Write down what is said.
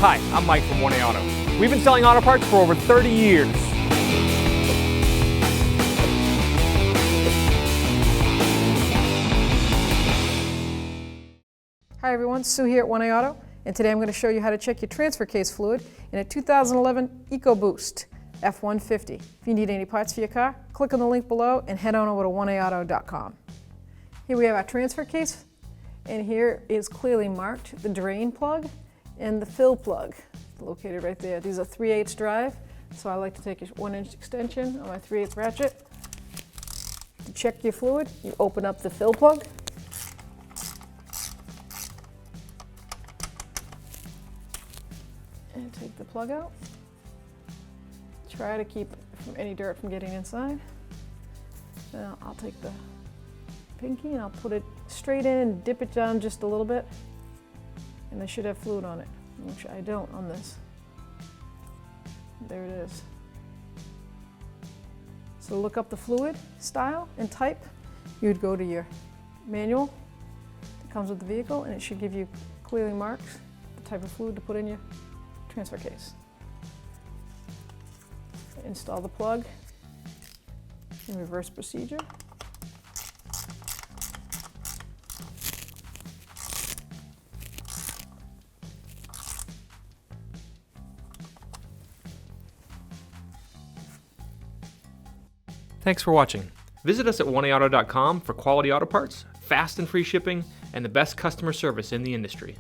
Hi, I'm Mike from 1A Auto. We've been selling auto parts for over 30 years. Hi everyone, Sue here at 1A Auto, and today I'm going to show you how to check your transfer case fluid in a 2011 EcoBoost F-150. If you need any parts for your car, click on the link below and head on over to 1AAuto.com. Here we have our transfer case, and here is clearly marked the drain plug and the fill plug, located right there. These are 3/8 drive, so I like to take a 1-inch extension on my 3/8 ratchet. To check your fluid, you open up the fill plug. And take the plug out. Try to keep any dirt from getting inside. Now I'll take the pinky and I'll put it straight in and dip it down just a little bit. And I should have fluid on it, which I don't on this. There it is. So to look up the fluid style and type, you'd go to your manual that comes with the vehicle, and it should give you clearly marks the type of fluid to put in your transfer case. Install the plug in reverse procedure. Thanks for watching. Visit us at 1AAuto.com for quality auto parts, fast and free shipping, and the best customer service in the industry.